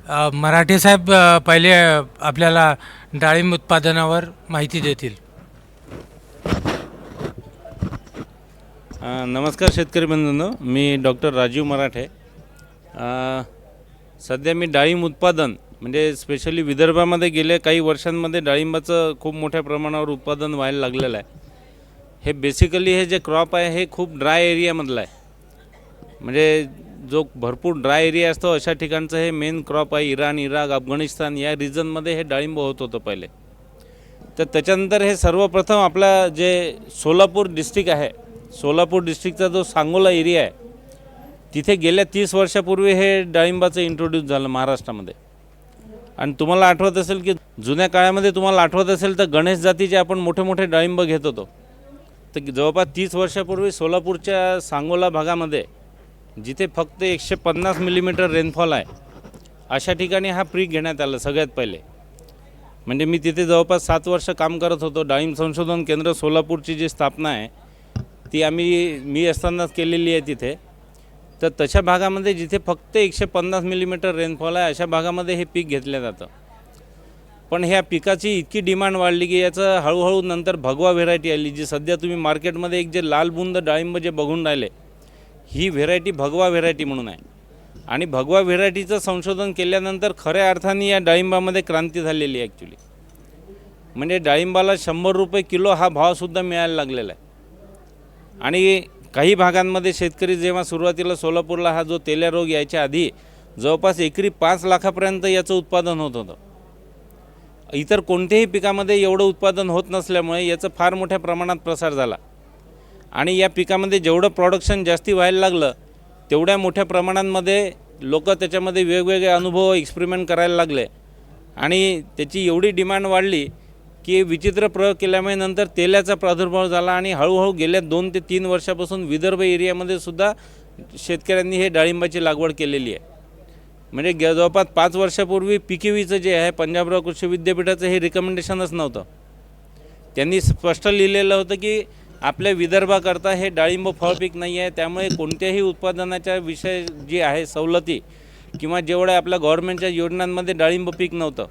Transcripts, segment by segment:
मराठे साहेब पहिले आपल्याला डाळिंब उत्पादनावर माहिती देतील. नमस्कार शेतकरी बंधूंनो, मी डॉक्टर राजीव मराठे. सध्या मी डाळिंब उत्पादन म्हणजे स्पेशली विदर्भामध्ये गेल्या काही वर्षांमध्ये डाळिंबाचं खूप मोठ्या प्रमाणावर उत्पादन व्हायला लागलेलं आहे. हे बेसिकली हे जे क्रॉप आहे हे खूप ड्राय एरियामधलं आहे. म्हणजे जो भरपूर ड्राय एरिया असतो अशा ठिकाणचं हे मेन क्रॉप आहे. इराण, इराक, अफगाणिस्तान या रिजनमध्ये हे डाळिंब होत होतं पहिले. तर त्याच्यानंतर हे सर्वप्रथम आपला जे सोलापूर डिस्ट्रिक्ट आहे, सोलापूर डिस्ट्रिक्टचा जो सांगोला एरिया आहे तिथे गेल्या 30 वर्षापूर्वी हे डाळिंबाचं इंट्रोड्यूस झालं महाराष्ट्रामध्ये. आणि तुम्हाला आठवत असेल की जुन्या काळामध्ये तुम्हाला आठवत असेल तर गणेश जातीचे आपण मोठे मोठे डाळिंब घेत होतो. तर जवळपास 30 वर्षापूर्वी सोलापूरच्या सांगोला भागामध्ये जिथे फक्त 150 मिलीमीटर रेनफॉल आहे अशा ठिकाणी हा पीक घेण्यात आलं सगळ्यात पहिले. म्हणजे मी तिथे जवळपास 7 वर्ष काम करत होतो. डाळिंब संशोधन केंद्र सोलापूरची जी स्थापना आहे ती मी असतानाच केलेली आहे तिथे. तर तशा भागामध्ये जिथे फक्त 150 मिलीमीटर रेनफॉल आहे अशा भागामध्ये हे पीक घेतलं जातं. पण ह्या पिकाची इतकी डिमांड वाढली की याचं हळूहळू नंतर भगवा व्हेरायटी आली, जी सध्या तुम्ही मार्केटमध्ये एक जे लाल बुंद डाळिंब जे बघून राहिले ही व्हेरायटी भगवा व्हेरायटी म्हणून आहे. आणि भगवा व्हेरायटीचं संशोधन केल्यानंतर खऱ्या अर्थाने या डाळिंबामध्ये क्रांती झालेली आहे ॲक्च्युली. म्हणजे डाळिंबाला 100 रुपये किलो हा भावसुद्धा मिळायला लागलेला आहे. आणि काही भागांमध्ये शेतकरी जेव्हा सुरुवातीला सोलापूरला हा जो तेल्या रोग यायच्या आधी जवळपास एकरी 5 लाखापर्यंत याचं उत्पादन होत होतं. इतर कोणत्याही पिकामध्ये एवढं उत्पादन होत नसल्यामुळे याचं फार मोठ्या प्रमाणात प्रसार झाला. आणि या पिकामध्ये जेवढं प्रोडक्शन जास्ती व्हायला लागलं तेवढ्या मोठ्या प्रमाणांमध्ये लोक त्याच्यामध्ये वेगवेगळे अनुभव एक्सपेरिमेंट करायला लागले. आणि त्याची एवढी डिमांड वाढली की विचित्र प्रयोग केल्यामुळे नंतर तेलाचा प्रादुर्भाव झाला. आणि हळूहळू गेल्या 2 ते 3 वर्षापासून विदर्भ एरियामध्ये सुद्धा शेतकऱ्यांनी हे डाळिंबाची लागवड केलेली आहे. म्हणजे जवळपास 5 वर्षापूर्वी PKVचं जे आहे पंजाबराव कृषी विद्यापीठाचं हे रिकमेंडेशनच नव्हतं. त्यांनी स्पष्ट लिहिलेलं होतं की आपल्या विदर्भाकरता हे डाळिंब फळपीक नाही आहे, त्यामुळे कोणत्याही उत्पादनाच्या विषय जी आहे सवलती किंवा जेवढ्या आपल्या गव्हर्नमेंटच्या योजनांमध्ये डाळिंब पीक नव्हतं.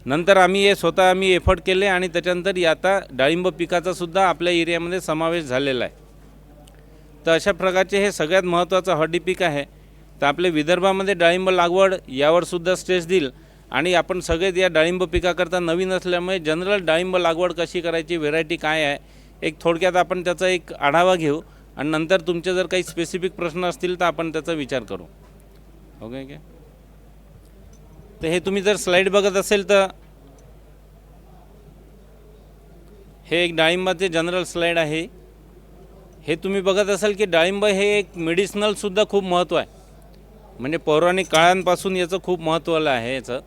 नंतर आम्ही आम्ही एफर्ट केले आणि त्याच्यानंतर आता डाळिंब पिकाचासुद्धा आपल्या एरियामध्ये समावेश झालेला आहे. तर अशा प्रकारचे हे सगळ्यात महत्त्वाचं हळदी पीक आहे. तर आपल्या विदर्भामध्ये डाळिंब लागवड यावरसुद्धा स्ट्रेस देईल. आणि आपण सगळेच या डाळिंब पिकाकरता नवीन असल्यामुळे जनरल डाळिंब लागवड कशी करायची, व्हेरायटी काय आहे, एक थोडक्यात आपण त्याचा एक आढावा घेऊ. आणि नंतर तुमचे जर काही स्पेसिफिक प्रश्न असतील तर आपण त्याचा विचार करू. ओके काय? तर हे तुम्ही जर स्लाईड बघत असेल तर हे एक डाळिंबाचे जनरल स्लाईड आहे. हे तुम्ही बघत असाल की डाळिंब हे एक मेडिसिनलसुद्धा खूप महत्त्व आहे. म्हणजे पौराणिक काळांपासून याचं खूप महत्त्व आहे याचं.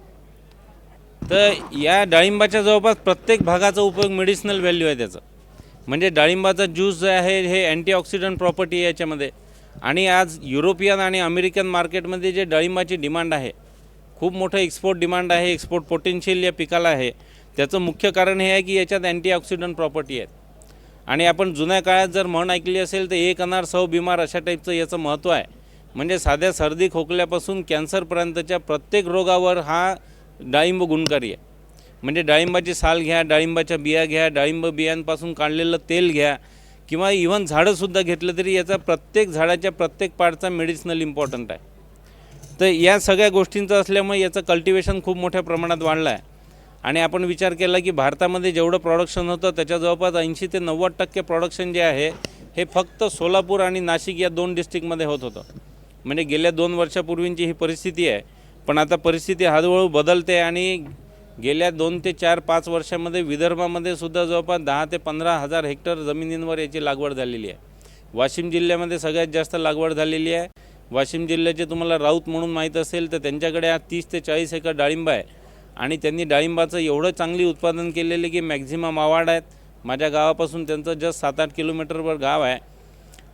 तर या डाळिंबाच्या जवळपास प्रत्येक भागाचा उपयोग मेडिसिनल व्हॅल्यू आहे त्याचं. म्हणजे डाळिंबाचा ज्यूस जे आहे हे अँटीऑक्सिडंट प्रॉपर्टी आहे याच्यामध्ये. आणि आज युरोपियन आणि अमेरिकन मार्केटमध्ये जे डाळिंबाची डिमांड आहे, खूप मोठं एक्सपोर्ट डिमांड आहे, एक्सपोर्ट पोटेन्शियल या पिकाला आहे. त्याचं मुख्य कारण हे आहे की याच्यात अँटीऑक्सिडंट प्रॉपर्टी आहेत. आणि आपण जुन्या काळात जर म्हण ऐकली असेल तर एक अनार 100 बिमार अशा टाईपचं याचं महत्त्व आहे. म्हणजे साध्या सर्दी खोकल्यापासून कॅन्सरपर्यंतच्या प्रत्येक रोगावर हा डाळिंब गुणकारी आहे. म्हणजे डाळिंबाची साल घ्या, डाळिंबाच्या बिया घ्या, डाळिंब बियांपासून काढलेलं तेल घ्या किंवा इव्हन झाडंसुद्धा घेतलं तरी याचा प्रत्येक झाडाच्या प्रत्येक पार्टचा मेडिसिनल इम्पॉर्टंट आहे. तर या सगळ्या गोष्टींचं असल्यामुळे याचं कल्टिवेशन खूप मोठ्या प्रमाणात वाढलं आहे. आणि आपण विचार केला की भारतामध्ये जेवढं प्रोडक्शन होतं त्याच्या जवळपास 80 ते 90% प्रोडक्शन जे आहे हे फक्त सोलापूर आणि नाशिक या 2 डिस्ट्रिक्टमध्ये होत होतं. म्हणजे गेल्या 2 वर्षापूर्वींची ही परिस्थिती आहे. पण आता परिस्थिती हळूहळू बदलते आणि गेल्या 2 ते 4-5 वर्षामध्ये विदर्भामध्ये सुद्धा जवळपास 10 ते 15 हजार हेक्टर जमिनींवर याची लागवड झालेली आहे. वाशिम जिल्ह्यामध्ये सगळ्यात जास्त लागवड झालेली आहे. वाशिम जिल्ह्याचे तुम्हाला राऊत म्हणून माहीत असेल तर त्यांच्याकडे आज 30 ते 40 एकर डाळिंब आहे. आणि त्यांनी डाळिंबाचं एवढं चांगली उत्पादन केलेलं की मॅक्झिमम अवॉर्ड आहेत. माझ्या गावापासून त्यांचं जस्ट 7-8 किलोमीटरवर गाव आहे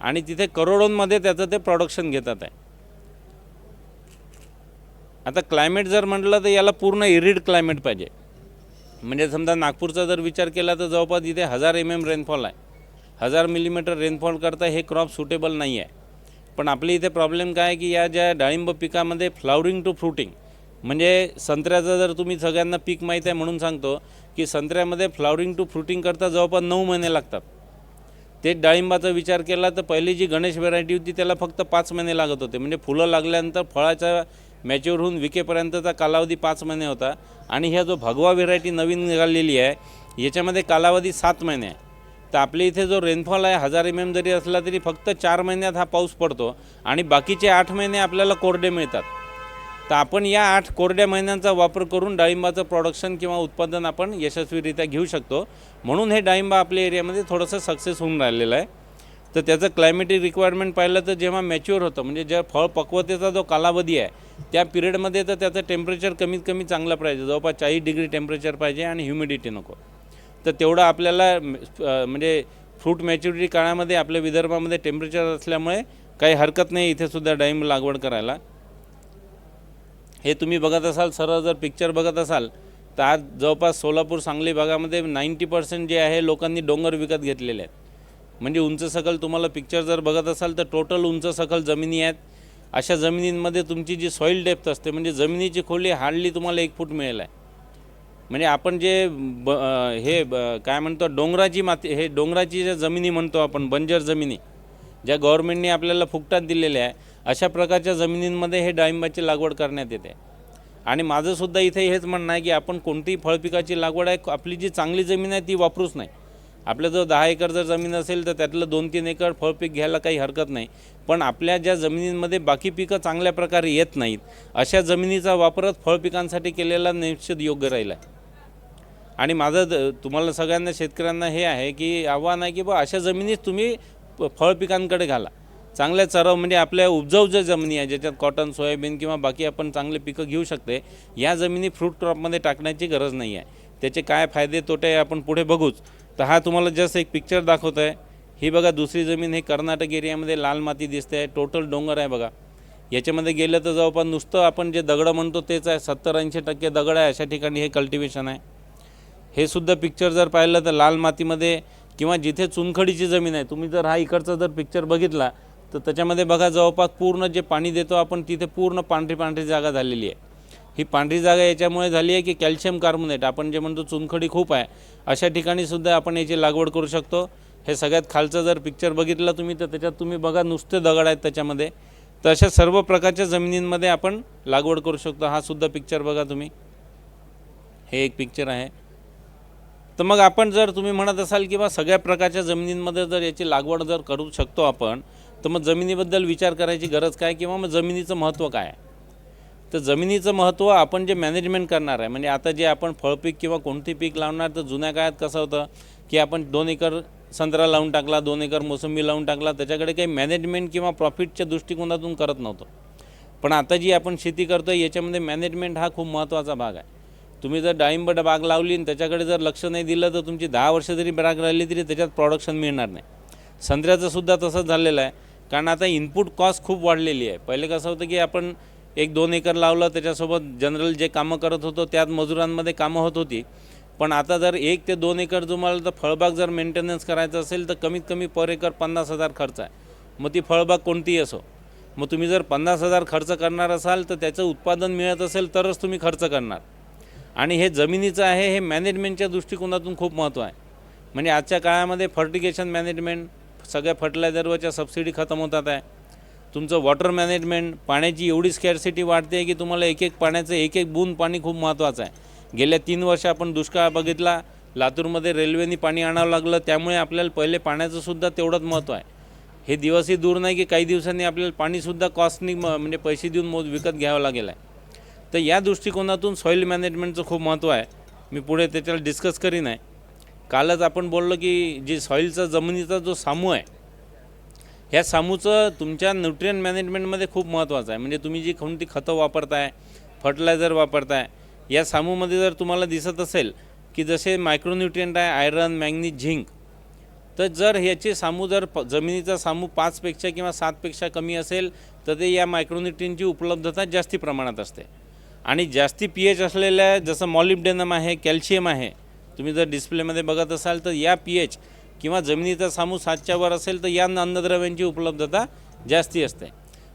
आणि तिथे करोडोंमध्ये त्याचं ते प्रोडक्शन घेतात आहे. आता क्लायमेट जर म्हटलं तर याला पूर्ण इरिड क्लायमेट पाहिजे. म्हणजे समजा नागपूरचा जर विचार केला तर जवळपास इथे 1000 mm रेनफॉल आहे. 1000 मिलीमीटर रेनफॉल करता हे क्रॉप सुटेबल नाही आहे. पण आपल्या इथे प्रॉब्लेम काय आहे की या ज्या डाळिंब पिकामध्ये फ्लावरिंग टू फ्रुटिंग म्हणजे संत्र्याचं जर तुम्ही सगळ्यांना पीक माहीत आहे म्हणून सांगतो की संत्र्यामध्ये फ्लॉवरिंग टू फ्रुटिंग करता जवळपास 9 महिने लागतात. तेच डाळिंबाचा विचार केला तर पहिली जी गणेश व्हेरायटी होती त्याला फक्त 5 महिने लागत होते. म्हणजे फुलं लागल्यानंतर फळाच्या मॅच्युअर होऊन विकेपर्यंतचा कालावधी 5 महिने होता. आणि ह्या जो भगवा व्हेरायटी नवीन निघालेली आहे याच्यामध्ये कालावधी 7 महिने आहे. तर आपल्या इथे जो रेनफॉल आहे 1000 mm जरी असला तरी फक्त 4 महिन्यात हा पाऊस पडतो आणि बाकीचे 8 महिने आपल्याला कोरडे मिळतात. तर आपण या 8 कोरड्या महिन्यांचा वापर करून डाळिंबाचं प्रोडक्शन किंवा उत्पादन आपण यशस्वीरित्या घेऊ शकतो. म्हणून हे डाळिंबा आपल्या एरियामध्ये थोडंसं सक्सेस होऊन राहिलेलं आहे. तर त्याचं क्लायमेटिक रिक्वायरमेंट पाहिलं तर जेव्हा मॅच्युअर होतं म्हणजे ज्या फळ पक्वतेचा जो कालावधी आहे त्या पिरियडमध्ये तर त्याचं टेम्परेचर कमीत कमी चांगलं पाहिजे, जवळपास 40 डिग्री टेम्परेचर पाहिजे आणि ह्युमिडिटी नको. तर तेवढं आपल्याला म्हणजे फ्रूट मॅच्युरिटी काळामध्ये आपल्या विदर्भामध्ये टेम्परेचर असल्यामुळे काही हरकत नाही इथेसुद्धा डाळिंब लागवड करायला. हे तुम्ही बघत असाल, सरळ जर पिक्चर बघत असाल तर आज जवळपास सोलापूर सांगली भागामध्ये 90% जे आहे लोकांनी डोंगर विकत घेतलेले आहेत. म्हणजे उंच सकल तुम्हाला पिक्चर जर बघत असाल तर टोटल उंच सकल जमिनी आहेत. अशा जमिनींमध्ये तुमची जी सॉईल डेप्थ असते म्हणजे जमिनीची खोली हार्डली तुम्हाला 1 फूट मिळेल आहे. म्हणजे आपण जे काय म्हणतो डोंगराची माती, हे डोंगराची ज्या जमिनी म्हणतो आपण बंजर जमिनी ज्या गव्हर्नमेंटने आपल्याला फुकटात दिलेल्या आहे अशा प्रकारच्या जमिनींमध्ये हे डाळिंबाची लागवड करण्यात येते. आणि माझंसुद्धा इथे हेच म्हणणं आहे की आपण कोणतीही फळपिकाची लागवड आहे आपली जी चांगली जमीन आहे ती वापरूच नाही. आपल्या जर 10 एकर जर जमीन असेल तर त्यातलं 2-3 एकर फळपीक घ्यायला काही हरकत नाही. पण आपल्या ज्या जमिनींमध्ये बाकी पिकं चांगल्या प्रकारे येत नाहीत अशा जमिनीचा वापरच फळपिकांसाठी केलेला निश्चित योग्य राहिला आहे. आणि माझं तुम्हाला सगळ्यांना शेतकऱ्यांना हे आहे की आव्हान आहे की बा अशा जमिनीत तुम्ही फळपिकांकडे घाला. चांगल्या चराव म्हणजे आपल्या उपजाऊ ज्या जमिनी आहे ज्याच्यात कॉटन, सोयाबीन किंवा बाकी आपण चांगले पिकं घेऊ शकते या जमिनी फ्रूट क्रॉपमध्ये टाकण्याची गरज नाही आहे. त्याचे काय फायदे तोटे आपण पुढे बघूच. तर हा तुम्हाला जस्ट एक पिक्चर दाखवत आहे. ही बघा दुसरी जमीन, हे कर्नाटक एरियामध्ये लाल माती दिसते आहे, टोटल डोंगर आहे बघा. याच्यामध्ये गेलं तर जवळपास नुसतं आपण जे दगडं म्हणतो तेच आहे, 70-80% दगड आहे. अशा ठिकाणी हे कल्टिवेशन आहे. हे सुद्धा पिक्चर जर पाहिलं तर लाल मातीमध्ये किंवा जिथे चुनखडीची जमीन आहे, तुम्ही जर हा इकडचा जर पिक्चर बघितला तर त्याच्यामध्ये बघा जवळपास पूर्ण जे पाणी देतो आपण तिथे पूर्ण पांढरी जागा झालेली आहे. ही पांढरी जागा याच्यामुळे झाली आहे की कॅल्शियम कार्बोनेट आपण जे म्हणतो चुनखडी खूप आहे अशा ठिकाणी सुद्धा आपण याची लागवड करू शकतो. हे सगळ्यात खालचं जर पिक्चर बघितलं तुम्ही तर त्याच्यात तुम्ही बघा नुसते दगड आहेत त्याच्यामध्ये. तर अशा सर्व प्रकारच्या जमिनींमध्ये आपण लागवड करू शकतो. हा सुद्धा पिक्चर बघा तुम्ही, हे एक पिक्चर आहे. तर मग आपण जर तुम्ही म्हणत असाल की बा सगळ्या प्रकारच्या जमिनींमध्ये जर याची लागवड जर करू शकतो आपण तर मग जमिनीबद्दल विचार करायची गरज काय किंवा मग जमिनीचं महत्त्व काय आहे. तर जमिनीचं महत्त्व आपण जे मॅनेजमेंट करणार आहे म्हणजे आता जे आपण फळपीक किंवा कोणती पीक लावणार तर जुन्या काळात कसं होतं की आपण 2 एकर संत्रा लावून टाकला, 2 एकर मोसंबी लावून टाकला, त्याच्याकडे काही मॅनेजमेंट किंवा प्रॉफिटच्या दृष्टिकोनातून करत नव्हतं. पण आता जी आपण शेती करतो याच्यामध्ये मॅनेजमेंट हा खूप महत्त्वाचा भाग आहे. तुम्ही जर डाळिंब बाग लावली आणि त्याच्याकडे जर लक्ष नाही दिलं तर तुमची 10 वर्ष जरी बाग राहिली तरी त्याच्यात प्रोडक्शन मिळणार नाही. संत्र्याचंसुद्धा तसंच झालेलं आहे. कारण आता इनपुट कॉस्ट खूप वाढलेली आहे. पहिले कसं होतं की आपण 1-2 एकर लावलं त्याच्यासोबत जनरल जे कामं करत होतो त्यात मजुरांमध्ये कामं होत होती. पण आता जर 1 ते 2 एकर तुम्हाला तर फळबाग जर मेंटेनन्स करायचं असेल तर कमीत कमी पर एकर 50,000 खर्च आहे. मग ती फळबाग कोणतीही असो. मग तुम्ही जर 50,000 खर्च करणार असाल तर त्याचं उत्पादन मिळत असेल तरच तुम्ही खर्च करणार. आणि हे जमिनीचं आहे हे मॅनेजमेंटच्या दृष्टिकोनातून खूप महत्त्व आहे. म्हणजे आजच्या काळामध्ये फर्टिगेशन मॅनेजमेंट, सगळ्या फर्टिलायझरवरच्या सबसिडी खतम होतात आहे. तुमचं वॉटर मॅनेजमेंट, पाण्याची एवढी स्कॅर्सिटी वाढते की तुम्हाला एक पाण्याचं एक बूंद पाणी खूप महत्त्वाचं आहे. गेल्या 3 वर्ष आपण दुष्काळ बघितला, लातूरमध्ये रेल्वेने पाणी आणावं लागलं, त्यामुळे आपल्याला पहिले पाण्याचंसुद्धा तेवढंच महत्त्व आहे. हे दिवसही दूर नाही की काही दिवसांनी आपल्याला पाणीसुद्धा कॉस्टनी म्हणजे पैसे देऊन विकत घ्यावं लागेल आहे. तर या दृष्टिकोनातून सॉईल मॅनेजमेंटचं खूप महत्त्व आहे. मी पुढे त्याच्यावर डिस्कस करीन आहे. कालच आपण बोललो की जी सॉईलचा जमिनीचा जो सामू आहे ह्या सामूचं तुमच्या न्यूट्रियन मॅनेजमेंटमध्ये खूप महत्त्वाचं आहे. म्हणजे तुम्ही जी कोणती खतं वापरताय, फर्टिलायझर वापरताय, या सामूमध्ये जर तुम्हाला दिसत असेल की जसे मायक्रोन्यूट्रियंट आहे आयरन, मॅंगनीज, झिंक, तर जर ह्याचे सामू जर जमिनीचा सामू 5पेक्षा किंवा 7पेक्षा कमी असेल तर ते या मायक्रोन्यूट्रियंटची उपलब्धता जास्ती प्रमाणात असते. आणि जास्ती pH असलेल्या जसं मॉलिब्डेनम आहे, कॅल्शियम आहे, तुम्ही जर डिस्प्लेमध्ये बघत असाल तर या pH किंवा जमिनीचा सामू 7च्या वर असेल तर या अन्नद्रव्यांची उपलब्धता जास्ती असते.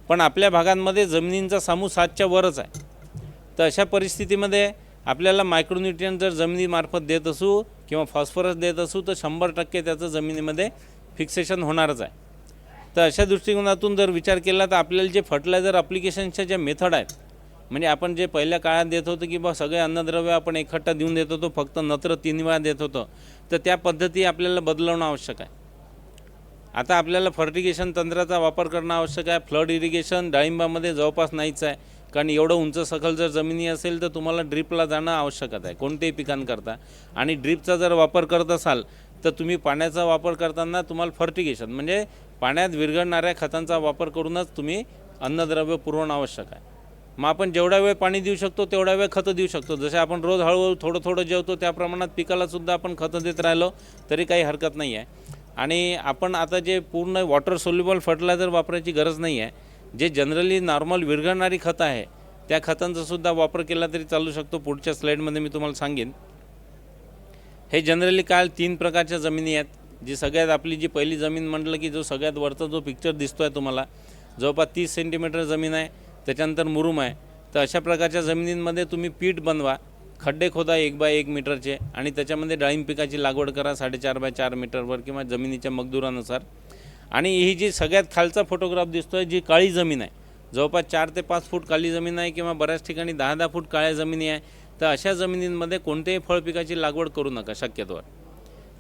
पण आपल्या भागांमध्ये जमिनींचा सामू 7च्या वरच आहे. तर अशा परिस्थितीमध्ये आपल्याला मायक्रोन्यूट्रियन जर जमिनीमार्फत देत असू किंवा फॉस्फरस देत असू तर 100% त्याचं जमिनीमध्ये फिक्सेशन होणारच आहे. तर अशा दृष्टिकोनातून जर विचार केला तर आपल्याला जे फर्टिलायझर ॲप्लिकेशनच्या ज्या मेथड आहेत, म्हणजे आपण जे पहिल्या काळात देत होतो की बा सगळे अन्नद्रव्य आपण एकखट्टा देऊन देत होतो, फक्त नत्र 3 वेळा देत होतो, तर त्या पद्धती आपल्याला बदलवणं आवश्यक आहे. आता आपल्याला फर्टिगेशन तंत्राचा वापर करणं आवश्यक आहे. फ्लड इरिगेशन डाळिंबामध्ये जवळपास नाहीच आहे, कारण एवढं उंच सखल जर जमिनी असेल तर तुम्हाला ड्रीपला जाणं आवश्यकच आहे कोणत्याही पिकांकरता. आणि ड्रीपचा जर वापर करत असाल तर तुम्ही पाण्याचा वापर करताना तुम्हाला फर्टिगेशन म्हणजे पाण्यात विरघळणाऱ्या खतांचा वापर करूनच तुम्ही अन्नद्रव्य पुरवणं आवश्यक आहे. मग आपण जेवढा वेळ पाणी देऊ शकतो तेवढा वेळ खतं देऊ शकतो. जसे आपण रोज हळूहळू थोडं थोडं जेवतो त्या प्रमाणात पिकालासुद्धा आपण खतं देत राहिलो तरी काही हरकत नाही आहे. आणि आपण आता जे पूर्ण वॉटर सोल्युबल फर्टिलायझर वापरायची गरज नाही आहे. जे जनरली नॉर्मल विरघळणारी खतं आहे त्या खतांचासुद्धा वापर केला तरी चालू शकतो. पुढच्या स्लाईडमध्ये मी तुम्हाला सांगेन. हे जनरली काय 3 प्रकारच्या जमिनी आहेत. जी सगळ्यात आपली जी पहिली जमीन म्हटलं की जो सगळ्यात वरचा जो पिक्चर दिसतो आहे तुम्हाला, जवळपास 30 सेंटीमीटर जमीन आहे, त्याच्यानंतर मुरुम आहे. तर अशा प्रकारच्या जमिनींमध्ये तुम्ही पीठ बनवा, खड्डे खोदा 1 बाय 1 मीटरचे आणि त्याच्यामध्ये डाळिंब पिकाची लागवड करा 4.5 बाय 4 मीटरवर किंवा जमिनीच्या मकदुरानुसार. आणि ही जी सगळ्यात खालचा फोटोग्राफ दिसतो आहे जी काळी जमीन आहे, जवळपास 4 ते 5 फूट काळी जमीन आहे किंवा बऱ्याच ठिकाणी 10-10 फूट काळ्या जमिनी आहे. तर अशा जमिनींमध्ये कोणत्याही फळपिकाची लागवड करू नका शक्यतोवर,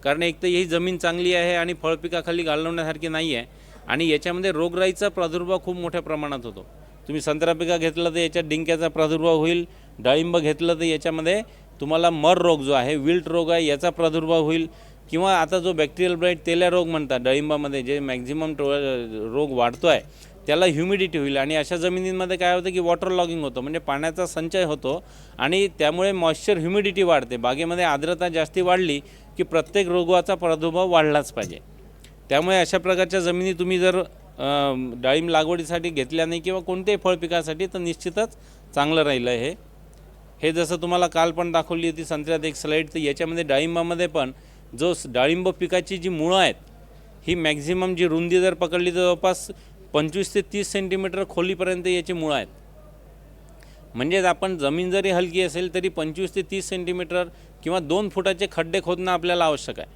कारण एक तर ही जमीन चांगली आहे आणि फळपिकाखाली घालवण्यासारखी नाही आहे. आणि याच्यामध्ये रोगराईचा प्रादुर्भाव खूप मोठ्या प्रमाणात होतो. तुम्ही संत्रा पिका घेतलं तर याच्यात डिंक्याचा प्रादुर्भाव होईल, डाळिंब घेतलं तर याच्यामध्ये तुम्हाला मर रोग जो आहे, विल्ट रोग आहे, याचा प्रादुर्भाव होईल. किंवा आता जो बॅक्टेरियल ब्लाइट तेल्या रोग म्हणतात डाळिंबामध्ये जे मॅक्झिमम रोग वाढतो आहे त्याला ह्युमिडिटी होईल. आणि अशा जमिनींमध्ये काय होतं की वॉटर लॉगिंग होतं, म्हणजे पाण्याचा संचय होतो आणि त्यामुळे मॉइश्चर ह्युमिडिटी वाढते. बागेमध्ये आर्द्रता जास्ती वाढली की प्रत्येक रोगाचा प्रादुर्भाव वाढलाच पाहिजे. त्यामुळे अशा प्रकारच्या जमिनी तुम्ही जर डाळिंब लागवडीसाठी घेतल्या नाही किंवा कोणत्याही फळपिकासाठी तर निश्चितच चांगलं राहिलं आहे. हे जसं तुम्हाला काल पण दाखवली होती संत्र्यात एक स्लाईड, तर याच्यामध्ये डाळिंबामध्ये पण जो डाळिंब पिकाची जी मुळं आहेत ही मॅक्झिमम जी रुंदी जर पकडली तर जवळपास 25 ते 30 सेंटीमीटर खोलीपर्यंत याची मुळं आहेत. म्हणजेच आपण जमीन जरी हलकी असेल तरी 25 ते 30 सेंटीमीटर किंवा 2 फुटाचे खड्डे खोदणं आपल्याला आवश्यक आहे.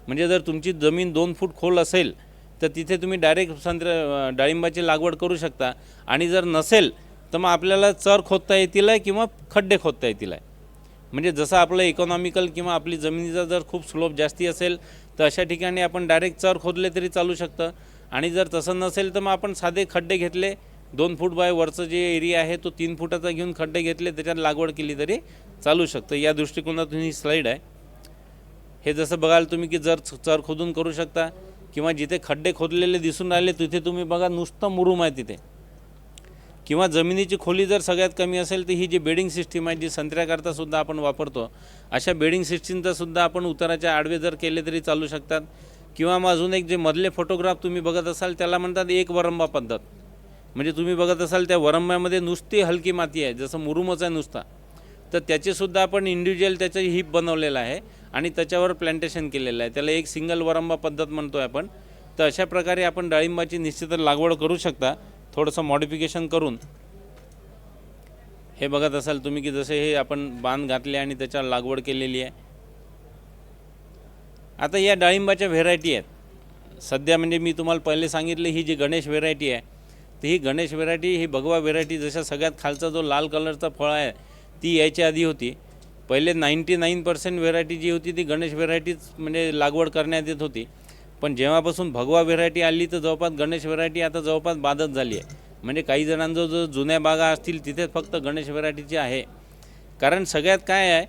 म्हणजे जर तुमची जमीन 2 फूट खोल असेल तर तिथे तुम्ही डायरेक्ट डाळिंबाची लागवड करू शकता. आणि जर नसेल तर मग आपल्याला चर खोदता येतील आहे किंवा खड्डे खोदता येतील आहे. म्हणजे जसं आपलं इकॉनॉमिकल किंवा आपली जमिनीचा जर खूप स्लोप जास्ती असेल तर अशा ठिकाणी आपण डायरेक्ट चर खोदले तरी चालू शकतं. आणि जर तसं नसेल तर मग आपण साधे खड्डे घेतले, 2 फूट बाय वरचं जे एरिया आहे तो 3 फुटाचा घेऊन खड्डे घेतले, त्याच्यात लागवड केली तरी चालू शकतं. या दृष्टिकोनातून ही स्लाईड आहे. हे जसं बघाल तुम्ही की जर चर खोदून करू शकता किंवा जिथे खड्डे खोदलेले दिसून राहिले तिथे तुम्ही बघा नुसतं मुरुम आहे तिथे. किंवा जमिनीची खोली जर सगळ्यात कमी असेल तर ही जी बेडिंग सिस्टीम आहे जी संत्र्याकरता सुद्धा आपण वापरतो, अशा बेडिंग सिस्टीमचा सुद्धा आपण उताराच्या आडवे जर केले तरी चालू शकतात. किंवा मग अजून एक जे मधले फोटोग्राफ तुम्ही बघत असाल त्याला म्हणतात एक वरंबा पद्धत. म्हणजे तुम्ही बघत असाल त्या वरंब्यामध्ये नुसती हलकी माती आहे, जसं मुरुमच आहे नुसता, तर त्याचेसुद्धा आपण इंडिव्हिज्युअल त्याचं हिप बनवलेलं आहे आणि त्याच्यावर प्लॅन्टेशन केलेलं आहे. त्याला एक सिंगल वरंबा पद्धत म्हणतो आहे आपण. तर अशा प्रकारे आपण डाळिंबाची निश्चितच लागवड करू शकता थोडंसं मॉडिफिकेशन करून. हे बघत असाल तुम्ही की जसे हे आपण बांध घातले आणि त्याच्यावर लागवड केलेली आहे. आता या डाळिंबाच्या व्हेरायटी आहेत सध्या. म्हणजे मी तुम्हाला पहिले सांगितले ही जी गणेश व्हेरायटी आहे तर ही गणेश व्हेरायटी ही भगवा व्हेरायटी, जशा सगळ्यात खालचा जो लाल कलरचा फळ आहे ती यायच्या आधी होती. पहिले 99% व्हेरायटी जी होती ती गणेश व्हेरायटीच म्हणजे लागवड करण्यात येत होती. पण जेव्हापासून भगवा व्हेरायटी आली तर जवळपास गणेश व्हेरायटी आता जवळपास बादच झाली आहे. म्हणजे काही जणांचा जो जुन्या बागा असतील तिथेच फक्त गणेश व्हेरायटीची आहे. कारण सगळ्यात काय आहे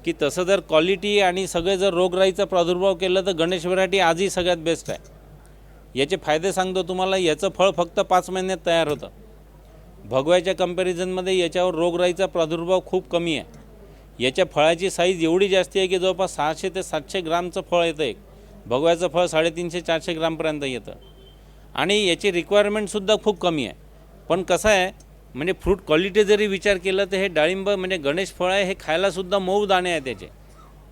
की तसं जर क्वालिटी आणि सगळे जर रोगराईचा प्रादुर्भाव केलं तर गणेश व्हेरायटी आजही सगळ्यात बेस्ट आहे. याचे फायदे सांगतो तुम्हाला. याचं फळ फक्त 5 महिन्यात तयार होतं. भगव्याच्या कंपॅरिझनमध्ये याच्यावर रोगराईचा प्रादुर्भाव खूप कमी आहे. याच्या फळाची साईज एवढी जास्त आहे की जवळपास 600 ते 700 ग्रामचं फळ येतं. एक भगव्याचं फळ 350-400 ग्रामपर्यंत येतं. आणि याची रिक्वायरमेंटसुद्धा खूप कमी आहे. पण कसं आहे म्हणजे फ्रूट क्वालिटी जरी विचार केला तर हे डाळिंब म्हणजे गणेश फळ आहे हे खायलासुद्धा मऊ दाणे आहे त्याचे.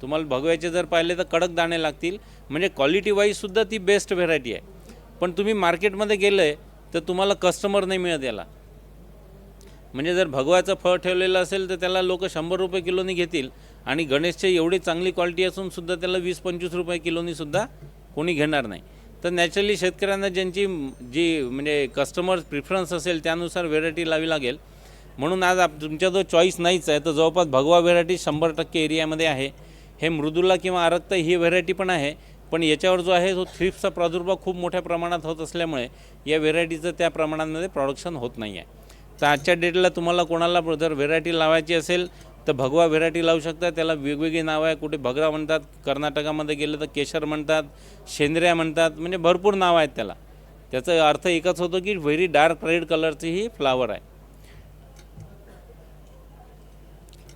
तुम्हाला भगव्याचे जर पाहिले तर कडक दाणे लागतील. म्हणजे क्वालिटी वाईजसुद्धा ती बेस्ट व्हेरायटी आहे. पण तुम्ही मार्केटमध्ये गेलं तर तुम्हाला कस्टमर नाही मिळत याला. म्हणजे जर भगवाचं फळ ठेवलेलं असेल तर त्याला लोक 100 रुपये किलोनी घेतील आणि गणेशची एवढी चांगली क्वालिटी असूनसुद्धा त्याला 20-25 रुपये किलोनीसुद्धा कोणी घेणार नाही. तर नॅचरली शेतकऱ्यांना ज्यांची जी म्हणजे कस्टमर प्रिफरन्स असेल त्यानुसार व्हेरायटी लावी लागेल. म्हणून आज तुमचा जो चॉईस नाहीच आहे तर जवळपास भगवा व्हेरायटी 100% एरियामध्ये आहे. हे मृदुला किंवा आरक्त ही व्हेरायटी पण आहे, पण याच्यावर जो आहे तो थ्रिप्सचा प्रादुर्भाव खूप मोठ्या प्रमाणात होत असल्यामुळे या व्हेरायटीचं त्या प्रमाणामध्ये प्रोडक्शन होत नाही आहे. तर आजच्या डेटला तुम्हाला कोणाला जर व्हेरायटी लावायची असेल तर भगवा व्हेरायटी लावू शकता. त्याला वेगवेगळी नावं आहे, कुठे भगरा म्हणतात, कर्नाटकामध्ये गेलं तर केशर म्हणतात, शेंद्र्या म्हणतात, म्हणजे भरपूर नावं आहेत त्याला. त्याचा अर्थ एकच होतो की व्हेरी डार्क रेड कलरची ही फ्लावर आहे.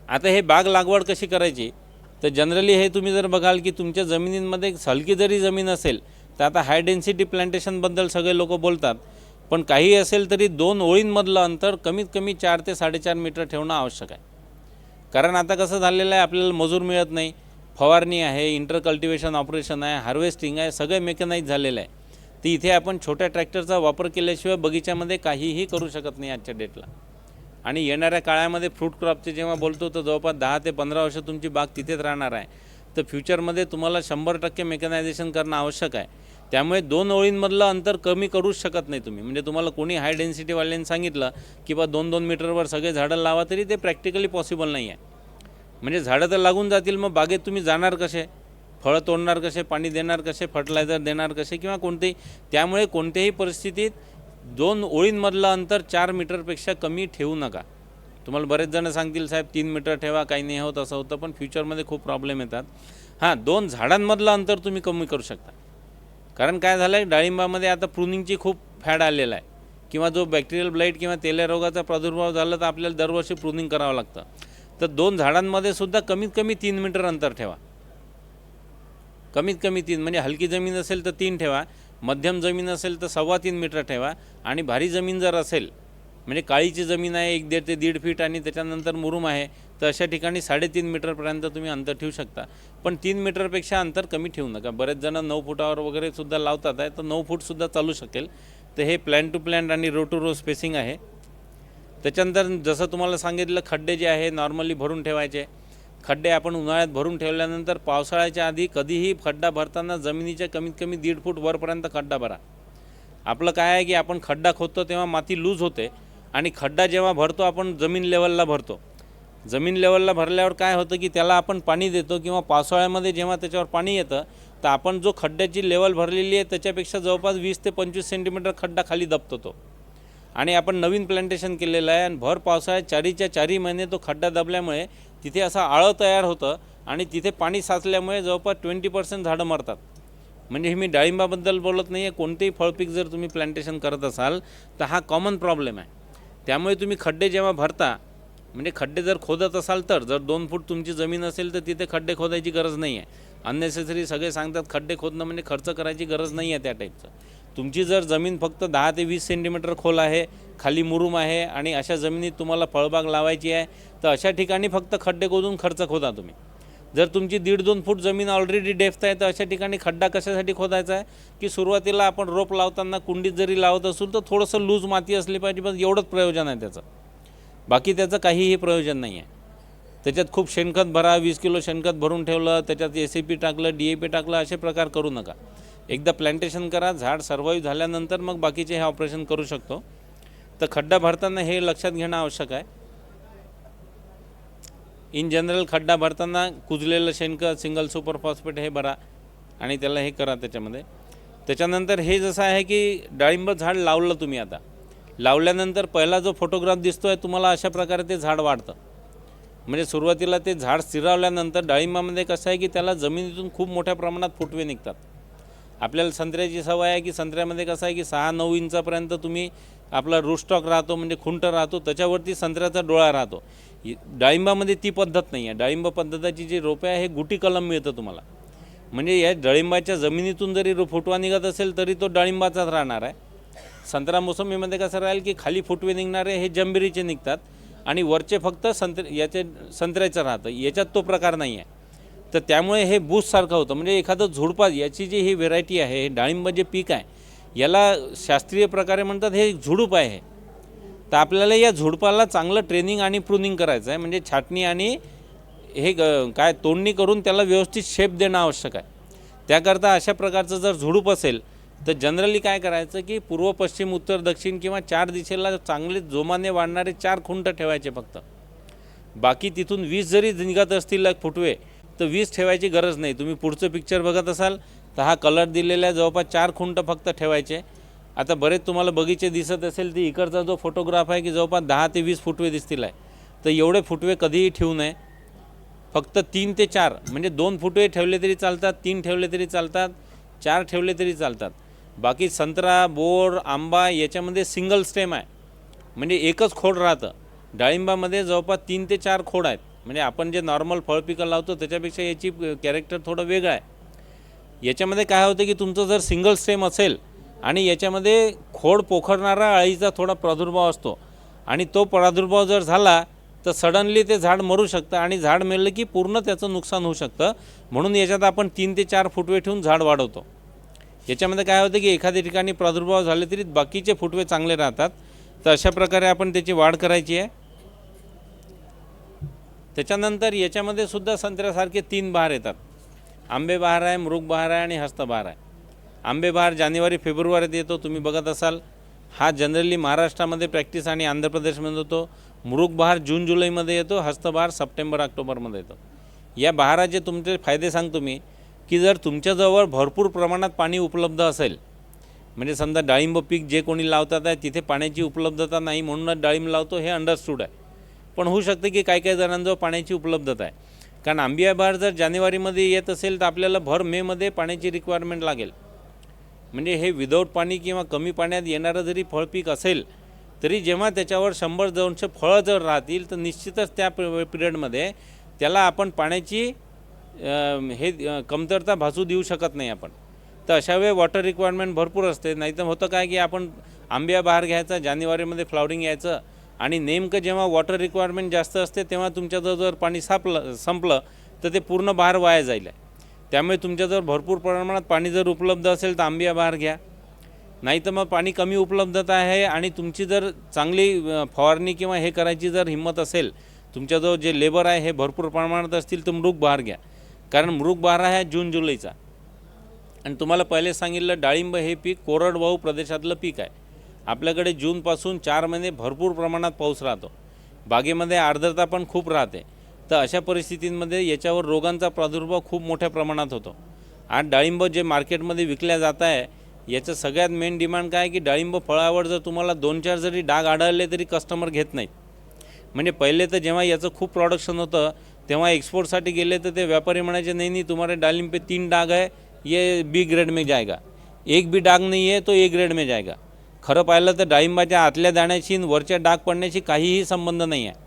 आता हे बाग लागवड कशी करायची तर जनरली हे तुम्ही जर बघाल की तुमच्या जमिनींमध्ये हलकी जरी जमीन असेल तर आता हाय डेन्सिटी प्लांटेशनबद्दल सगळे लोक बोलतात, पण काही असेल तरी 2 ओळींमधलं अंतर कमीत कमी 4 ते 4.5 मीटर ठेवणं आवश्यक आहे. कारण आता कसं झालेलं आहे, आपल्याला मजूर मिळत नाही, फवारणी आहे, इंटर कल्टिवेशन ऑपरेशन आहे, हार्वेस्टिंग आहे, सगळे मेकनाइज झालेलं आहे. तर इथे आपण छोट्या ट्रॅक्टरचा वापर केल्याशिवाय बगीच्यामध्ये काहीही करू शकत नाही आजच्या डेटला. आणि येणाऱ्या काळामध्ये फ्रूट क्रॉपचे जेव्हा बोलतो तर जवळपास 10 ते 15 वर्ष तुमची बाग तिथेच राहणार आहे. तर फ्युचरमध्ये तुम्हाला 100% मेकनायझेशन करणं आवश्यक आहे. त्यामुळे 2 ओळींमधलं अंतर कमी करूच शकत नाही तुम्ही. म्हणजे तुम्हाला कोणी हाय डेन्सिटीवाल्यांनी सांगितलं की बा 2-2 मीटरवर सगळे झाडं लावा तरी ते प्रॅक्टिकली पॉसिबल नाही आहे. म्हणजे झाडं तर लागून जातील, मग बागेत तुम्ही जाणार कसे, फळं तोडणार कसे, पाणी देणार कसे, फर्टिलायझर देणार कसे किंवा कोणतेही. त्यामुळे कोणत्याही परिस्थितीत 2 ओळींमधलं अंतर 4 मीटरपेक्षा कमी ठेवू नका. तुम्हाला बरेच जण सांगतील साहेब 3 मीटर ठेवा, काही नाही होत, असं होतं, पण फ्युचरमध्ये खूप प्रॉब्लेम येतात. हां, 2 झाडांमधलं अंतर तुम्ही कमी करू शकता. कारण काय झालं आहे, डाळिंबामध्ये आता प्रूनिंगची खूप फॅड आलेला आहे, किंवा जो बॅक्टेरियल ब्लाईट किंवा तेल्या रोगाचा प्रादुर्भाव झाला तर आपल्याला दरवर्षी प्रूनिंग करावं लागतं. तर 2 झाडांमध्ये सुद्धा कमीत कमी 3 मीटर अंतर ठेवा. कमीत कमी 3, म्हणजे हलकी जमीन असेल तर 3 ठेवा, मध्यम जमीन असेल तर 3.25 मीटर ठेवा, आणि भारी जमीन जर असेल म्हणजे काळीची जमीन आहे 1.5 ते 1.5 फीट आणि त्याच्यानंतर मुरुम आहे तर अशा ठिकाणी 3.5 मीटरपर्यंत तुम्ही अंतर ठेवू शकता. पण 3 मीटरपेक्षा अंतर कमी ठेवू नका. बरेच जण 9 फुटावर वगैरे सुद्धा लावतात आहे, तर 9 फूटसुद्धा चालू शकेल. तर हे प्लॅन टू प्लॅन आणि रो टू रो स्पेसिंग आहे. त्याच्यानंतर जसं तुम्हाला सांगितलं, खड्डे जे आहे नॉर्मली भरून ठेवायचे. खड्डे आपण उन्हाळ्यात भरून ठेवल्यानंतर पावसाळ्याच्या आधी कधीही खड्डा भरताना जमिनीच्या कमीत कमी 1.5 फूट वरपर्यंत खड्डा भरा. आपलं काय आहे की आपण खड्डा खोदतो तेव्हा माती लूज होते, आणि खड्डा जेव्हा भरतो आपण जमीन लेवलला भरतो. जमीन लेवलला भरल्यावर काय होतं की त्याला आपण पाणी देतो, किंवा पावसाळ्यामध्ये जेव्हा त्याच्यावर पाणी येतं तर आपण जो खड्ड्याची लेवल भरलेली आहे त्याच्यापेक्षा जवळपास 20 ते 25 सेंटीमीटर खड्डा खाली दबतो तो. आणि आपण नवीन प्लांटेशन केलेलं आहे, आणि भर पावसाळ्यात 4च्या 4 महिने तो खड्डा दबल्यामुळे तिथे असं आळं तयार होतं, आणि तिथे पाणी साचल्यामुळे जवळपास 20% झाडं मरतात. म्हणजे मी डाळिंबाबद्दल बोलत नाही आहे, कोणतेही फळपीक जर तुम्ही प्लांटेशन करत असाल तर हा कॉमन प्रॉब्लेम आहे. त्यामुळे तुम्ही खड्डे जेव्हा भरता, म्हणजे खड्डे जर खोदत असाल तर, जर 2 फूट तुमची जमीन असेल तर तिथे खड्डे खोदायची गरज नाही आहे. अननेसेसरी सगळे सांगतात खड्डे खोदणं म्हणजे खर्च करायची गरज नाही आहे त्या टाईपचं. तुमची जर जमीन फक्त 10 ते 20 सेंटीमीटर खोल आहे, खाली मुरुम आहे, आणि अशा जमिनीत तुम्हाला फळबाग लावायची आहे तर अशा ठिकाणी फक्त खड्डे खोदून खर्च खोदा तुम्ही. जर तुमची 1.5-2 फूट जमीन ऑलरेडी डेप्थ आहे तर अशा ठिकाणी खड्डा कशासाठी खोदायचा आहे की सुरुवातीला आपण रोप लावताना कुंडीत जरी लावत असू तर थोडंसं लूज माती असली पाहिजे, बस एवढंच प्रयोजन आहे त्याचं. बाकी त्याचं काहीही प्रयोजन नाही आहे. त्याच्यात खूप शेणखत भरा, 20 किलो शेणखत भरून ठेवलं, त्याच्यात SAP टाकलं, DAP टाकलं, असे प्रकार करू नका. एकदा प्लांटेशन करा, झाड सर्वाईव्ह झाल्यानंतर मग बाकीचे हे ऑपरेशन करू शकतो. तर खड्डा भरताना हे लक्षात घेणं आवश्यक आहे. इन जनरल खड्डा भरताना कुजलेलं शेणखत, सिंगल सुपर फॉस्फेट हे भरा आणि त्याला हे करा त्याच्यामध्ये. त्याच्यानंतर हे जसं आहे की डाळिंब झाड लावलं तुम्ही, आता लावल्यानंतर पहिला जो फोटोग्राफ दिसतो आहे तुम्हाला, अशा प्रकारे ते झाड वाढतं. म्हणजे सुरुवातीला ते झाड स्थिरावल्यानंतर डाळिंबामध्ये कसं आहे की त्याला जमिनीतून खूप मोठ्या प्रमाणात फुटवे निघतात. आपल्याला संत्र्याची सवय आहे की संत्र्यामध्ये कसं आहे की 6-9 इंचापर्यंत तुम्ही आपला रूटस्टॉक राहतो, म्हणजे खुंट राहतो, त्याच्यावरती संत्र्याचा डोळा राहतो. डाळिंबामध्ये ती पद्धत नाही आहे. डाळिंब पद्धतीची जी रोपे आहे हे गुटी कलम मिळतं तुम्हाला. म्हणजे या डाळिंबाच्या जमिनीतून जरी फुटवा निघत असेल तरी तो डाळिंबाचाच राहणार आहे. संत्रा मोसंबीमध्ये कसं राहील की खाली फुटवे निघणारे हे जंबिरीचे निघतात, आणि वरचे फक्त संत्र्याचं राहतं. याच्यात तो प्रकार नाही आहे. तर त्यामुळे हे बूस्टसारखं होतं. म्हणजे एखादं झुडपा, याची जी ही व्हेरायटी आहे, हे डाळिंब जे पीक आहे याला शास्त्रीय प्रकारे म्हणतात हे झुडूप आहे. तर आपल्याला या झुडपाला चांगलं ट्रेनिंग आणि प्रूनिंग करायचं आहे, म्हणजे छाटणी आणि हे काय तोडणी करून त्याला व्यवस्थित शेप देणं आवश्यक आहे. त्याकरता अशा प्रकारचं जर झुडूप असेल तर जनरली काय करायचं की पूर्व पश्चिम उत्तर दक्षिण किंवा 4 दिशेला चांगले जोमाने वाढणारे 4 खुंट ठेवायचे फक्त. बाकी तिथून 20 जरी निघत असतील फुटवे तर 20 ठेवायची गरज नाही. तुम्ही पुढचं पिक्चर बघत असाल तर हा कलर दिलेल्या जवळपास 4 खुंट फक्त ठेवायचे. आता बरेच तुम्हाला बगीचे दिसत असेल तर इकडचा जो फोटोग्राफ आहे की जवळपास 10 ते 20 फुटवे दिसतील आहे. तर एवढे फुटवे कधीही ठेवू नये. फक्त 3 ते 4 म्हणजे 2 फुटवे ठेवले तरी चालतात, 3 ठेवले तरी चालतात, 4 ठेवले तरी चालतात. बाकी संत्रा, बोर, आंबा याच्यामध्ये सिंगल स्टेम आहे, म्हणजे एकच खोड राहतं. डाळिंबामध्ये जवळपास 3 ते 4 खोड आहेत. म्हणजे आपण जे नॉर्मल फळ पिकं लावतो त्याच्यापेक्षा याची कॅरेक्टर थोडं वेगळं आहे. याच्यामध्ये काय होतं की तुमचं जर सिंगल स्टेम असेल आणि याच्यामध्ये खोड पोखरणारा अळीचा थोडा प्रादुर्भाव असतो आणि तो प्रादुर्भाव जर झाला तर सडनली ते झाड मरू शकतं आणि झाड मेलं की पूर्ण त्याचं नुकसान होऊ शकतं. म्हणून याच्यात आपण 3 ते 4 फुटवे ठेवून झाड वाढवतो. याच्यामध्ये काय होतं की एखाद्या ठिकाणी प्रादुर्भाव झाले तरी बाकीचे फुटवे चांगले राहतात. तर अशा प्रकारे आपण त्याची वाढ करायची आहे. त्याच्यानंतर याच्यामध्ये सुद्धा संत्र्यासारखे 3 बहार येतात. आंबे बहार आहे, मृग बहार आहे आणि हस्तबहार आहे. आंबे बहार जानेवारी फेब्रुवारीत येतो, तुम्ही बघत असाल. हा जनरली महाराष्ट्रामध्ये प्रॅक्टिस आणि आंध्र प्रदेशमध्ये होतो. मृग बहार जून जुलैमध्ये येतो, हस्तबहार सप्टेंबर ऑक्टोबरमध्ये येतो. या बहाराचे तुमचे फायदे सांगतो मी की जर तुमच्याजवळ भरपूर प्रमाणात पाणी उपलब्ध असेल, म्हणजे समजा डाळिंब पीक जे कोणी लावतात आहे तिथे पाण्याची उपलब्धता नाही म्हणूनच डाळिंब लावतो हे अंडरस्टूड आहे. पण होऊ शकते की काही जणांजवळ पाण्याची उपलब्धता आहे. कारण आंबिया बहार जर जानेवारीमध्ये येत असेल तर आपल्याला भर मेमध्ये पाण्याची रिक्वायरमेंट लागेल. म्हणजे हे विदाऊट पाणी किंवा कमी पाण्यात येणारं जरी फळपीक असेल तरी जेव्हा त्याच्यावर 100-200 फळं जर राहतील तर निश्चितच त्या पिरियडमध्ये त्याला आपण पाण्याची कमतरता भासू देऊ शकत नाही आपण. तर अशा वेळी वॉटर रिक्वायरमेंट भरपूर असते. नाही तर होतं काय की आपण आंबिया बहार घ्यायचा, जानेवारीमध्ये फ्लॉवरिंग यायचं आणि नेमकं जेव्हा वॉटर रिक्वायरमेंट जास्त असते तेव्हा तुमच्याजवळ जर पाणी संपलं तर ते पूर्ण बहार वाया जाईल. त्यामुळे तुमच्याजवळ भरपूर प्रमाणात पाणी जर उपलब्ध असेल तर आंबिया बहार घ्या. नाही तर मग पाणी कमी उपलब्धता आहे आणि तुमची जर चांगली फवारणी किंवा हे करायची जर हिंमत असेल, तुमच्याजवळ जे लेबर आहे हे भरपूर प्रमाणात असतील तर मृग बहार घ्या. कारण मृग बहार आहे जून जुलैचा. आणि तुम्हाला पहिले सांगितलं डाळिंब हे पीक कोरडवाहू प्रदेशातलं पीक आहे. आपल्याकडे जूनपासून 4 महिने भरपूर प्रमाणात पाऊस राहतो. बागेमध्ये आर्द्रता पण खूप राहते. तर अशा परिस्थितींमध्ये याच्यावर रोगांचा प्रादुर्भाव खूप मोठ्या प्रमाणात होतो. आज डाळिंब जे मार्केटमध्ये विकल्या जात आहे याचं सगळ्यात मेन डिमांड काय की डाळिंब फळावर जर तुम्हाला 2-4 जरी डाग आढळले तरी कस्टमर घेत नाहीत. म्हणजे पहिले तर जेव्हा याचं खूप प्रोडक्शन होतं तेव्हा एक्सपोर्टसाठी गेले तर ते व्यापारी म्हणायचे नहीं तुम्हारे डाळिंब पे 3 डाग है, ये बी ग्रेड में जाएगा. एक भी डाग नहीं है तो ए ग्रेड में जाएगा. खरं पाहिलं तर डाळिंबाच्या आतल्या दाण्याशी वरच्या डाग पडण्याशी काहीही संबंध नाही आहे.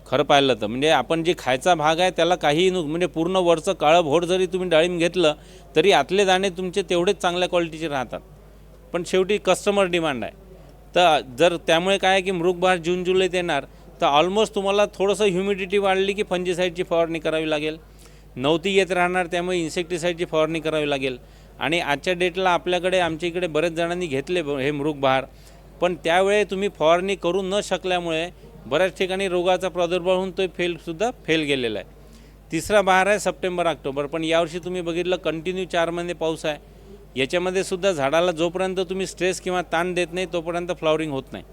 खरं पाहिलं तर म्हणजे आपण जे खायचा भाग आहे त्याला काहीही म्हणजे पूर्ण वरचं काळं भोर जरी तुम्ही डाळिंब घेतलं तरी आतले दाणे तुमचे तेवढेच चांगल्या क्वालिटीचे राहतात. पण शेवटी कस्टमर डिमांड आहे. तर जर त्यामुळे काय आहे की मृग बहार जून जुलैत येणार तर ऑलमोस्ट तुम्हाला थोडंसं ह्युमिडिटी वाढली की फंजिसाईडची फवारणी करावी लागेल. नवती येत राहणार त्यामुळे इन्सेक्टिसाईडची फवारणी करावी लागेल. आणि आजच्या डेटला आपल्याकडे आमच्या इकडे बरेच जणांनी घेतले हे मृग बहार, पण त्यावेळी तुम्ही फवारणी करू न शकल्यामुळे बऱ्याच ठिकाणी रोगाचा प्रादुर्भाव होऊन तो फेल गेलेला आहे. तिसरा बहार आहे सप्टेंबर ऑक्टोबर. पण यावर्षी तुम्ही बघितलं कंटिन्यू 4 महिने पाऊस आहे. याच्यामध्ये सुद्धा झाडाला जोपर्यंत तुम्ही स्ट्रेस किंवा ताण देत नाही तोपर्यंत फ्लॉवरिंग होत नाही.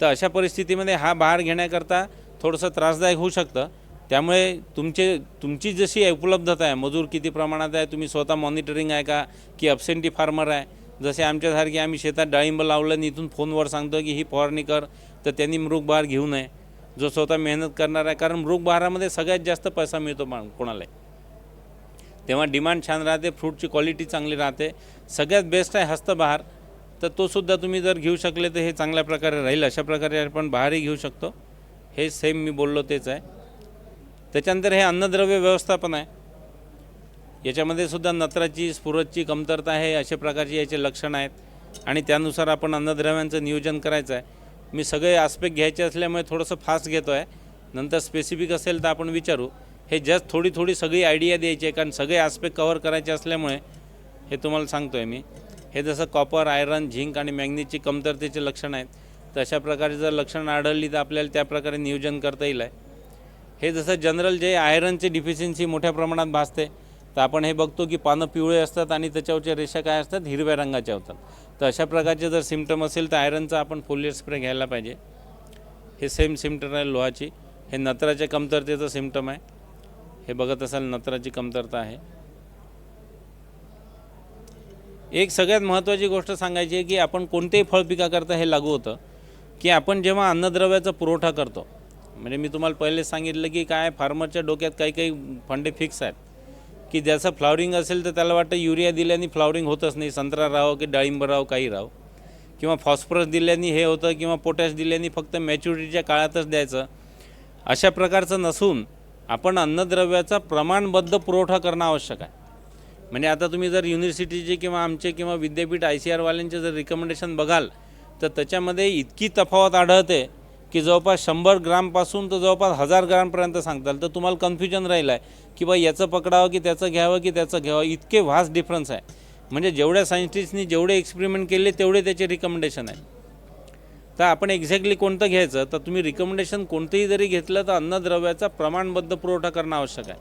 तर अशा परिस्थितीमध्ये हा बहार घेण्याकरता थोडंसं त्रासदायक होऊ शकतं. त्यामुळे तुमची जशी उपलब्धता आहे, मजूर किती प्रमाणात आहे, तुम्ही स्वतः मॉनिटरिंग आहे का की अब्सेंटी फार्मर आहे. जसे आमच्यासारखे आम्ही शेतात डाळिंब लावलं आणि इथून फोनवर सांगतो की ही फवारणी कर तर त्यांनी मृग बहार घेऊ नये. जो स्वतः मेहनत करणार आहे, कारण मृग बहारामध्ये सगळ्यात जास्त पैसा मिळतो कोणालाही. तेव्हा डिमांड छान राहते, फ्रूटची क्वालिटी चांगली राहते. सगळ्यात बेस्ट आहे हस्तबहार. तर तो सुद्धा तुम्ही जर घेऊ शकले तर हे चांगल्या प्रकारे राहील. अशा प्रकारे आपण बहारही घेऊ शकतो. हे सेम मी बोललो तेच आहे. त्याच्यानंतर हे अन्नद्रव्य व्यवस्थापन आहे. याच्यामध्ये सुद्धा नत्राची स्फुरदची कमतरता आहे, अशा प्रकारची याचे लक्षण आहेत आणि त्यानुसार आपण अन्नद्रव्यांचं नियोजन करायचं आहे. मी सगळे आस्पेक्ट घ्यायचे असल्यामुळे थोडंसं फास्ट घेतो आहे. नंतर स्पेसिफिक असेल तर आपण विचारू. हे जस्ट थोडी सगळी आयडिया द्यायची आहे, कारण सगळे आस्पेक्ट कव्हर करायचे असल्यामुळे हे तुम्हाला सांगतो आहे मी. हे जसं कॉपर, आयरन, झिंक आणि मॅग्नीजची कमतरतेचे लक्षण आहेत. तर अशा प्रकारे जर लक्षणं आढळली तर आपल्याला त्या प्रकारे नियोजन करता येईल आहे. हे जसं जनरल जे आयरनची डिफिशियन्सी मोठ्या प्रमाणात भासते, तर आपण हे बघतो की पानं पिवळे असतात आणि त्याच्यावरच्या रेषा काय असतात, हिरव्या रंगाच्या होतात. तर अशा प्रकारचे जर सिम्पटम असेल तर आयरनचा आपण फोलियर स्प्रे घ्यायला पाहिजे. हे सेम सिम्पटम आहे लोहाची. हे नत्राच्या कमतरतेचं सिम्पटम आहे. हे बघत असाल नत्राची कमतरता आहे. एक सगळ्यात महत्त्वाची गोष्ट सांगायची आहे की आपण कोणतेही फळ पिकाकरता हे लागू होतं की आपण जेव्हा अन्नद्रव्याचा पुरवठा करतो, म्हणजे मी तुम्हाला पहिले सांगितलं की काय फार्मरच्या डोक्यात काही काही फंडे फिक्स आहेत की ज्याचं फ्लॉवरिंग असेल तर त्याला वाटतं युरिया दिल्याने फ्लॉवरिंग होतच नाही, संत्रा राहो की डाळिंब राहो काही राहो, किंवा फॉस्फरस दिल्याने हे होतं, किंवा पोटॅश दिल्याने फक्त मॅच्युरिटीच्या काळातच द्यायचं. अशा प्रकारचं नसून आपण अन्नद्रव्याचा प्रमाणबद्ध पुरवठा करणं आवश्यक आहे. म्हणजे आता तुम्ही जर युनिव्हर्सिटीचे किंवा आमचे किंवा विद्यापीठ ICAR-वाल्यांचे जर रिकमेंडेशन बघाल तर त्याच्यामध्ये इतकी तफावत आढळते की जवळपास 100 ग्रामपासून तर जवळपास 1000 ग्रामपर्यंत सांगताल. तर तुम्हाला कन्फ्युजन राहिलं आहे की बा याचं पकडावं की त्याचं घ्यावं की त्याचं घ्यावं. इतके व्हास्ट डिफरन्स आहे. म्हणजे जेवढ्या सायंटिस्टनी जेवढे एक्सपेरिमेंट केले तेवढे त्याचे रिकमेंडेशन आहे. तर आपण एक्झॅक्टली कोणतं घ्यायचं, तर तुम्ही रिकमेंडेशन कोणतंही जरी घेतलं तर अन्नद्रव्याचा प्रमाणबद्ध पुरवठा करणं आवश्यक आहे.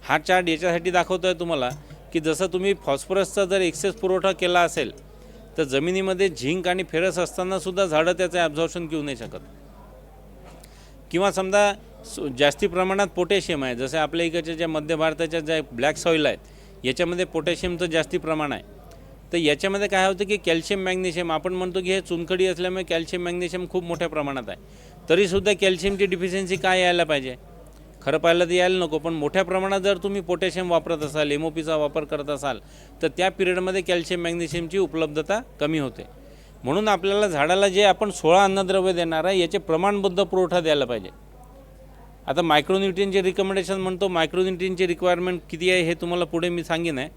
हा चार्ट याच्यासाठी दाखवतो आहे तुम्हाला की जसं तुम्ही फॉस्फरसचा जर एक्सेस पुरवठा केला असेल तर जमिनीमध्ये झिंक आणि फेरस असतानासुद्धा झाडं त्याचं ॲब्झॉर्प्शन घेऊ नाही शकत. किंवा समजा जास्ती प्रमाणात पोटॅशियम आहे, जसं आपल्या इकडच्या ज्या मध्य भारताच्या ज्या ब्लॅक सॉईल आहेत याच्यामध्ये पोटॅशियमचं जास्ती प्रमाण आहे. तर याच्यामध्ये काय होतं की कॅल्शियम मॅग्नेशियम, आपण म्हणतो की हे चुनखडी असल्यामुळे कॅल्शियम मॅग्नेशियम खूप मोठ्या प्रमाणात आहे. तरीसुद्धा कॅल्शियमची डिफिशियन्सी काय यायला पाहिजे, खरं पाहिलं तर यायला नको, पण मोठ्या प्रमाणात जर तुम्ही पोटॅशियम वापरत असाल, MOPचा वापर करत असाल तर त्या पिरियडमध्ये कॅल्शियम मॅग्नेशियमची उपलब्धता कमी होते. म्हणून आपल्याला झाडाला जे आपण 16 अन्नद्रव्य देणार आहे याचे प्रमाणबद्ध पुरवठा द्यायला पाहिजे. आता मायक्रोन्यूट्रियनचे रिकमेंडेशन म्हणतो, मायक्रोन्यूट्रियनची रिक्वायरमेंट किती आहे हे तुम्हाला पुढे मी सांगेन आहे.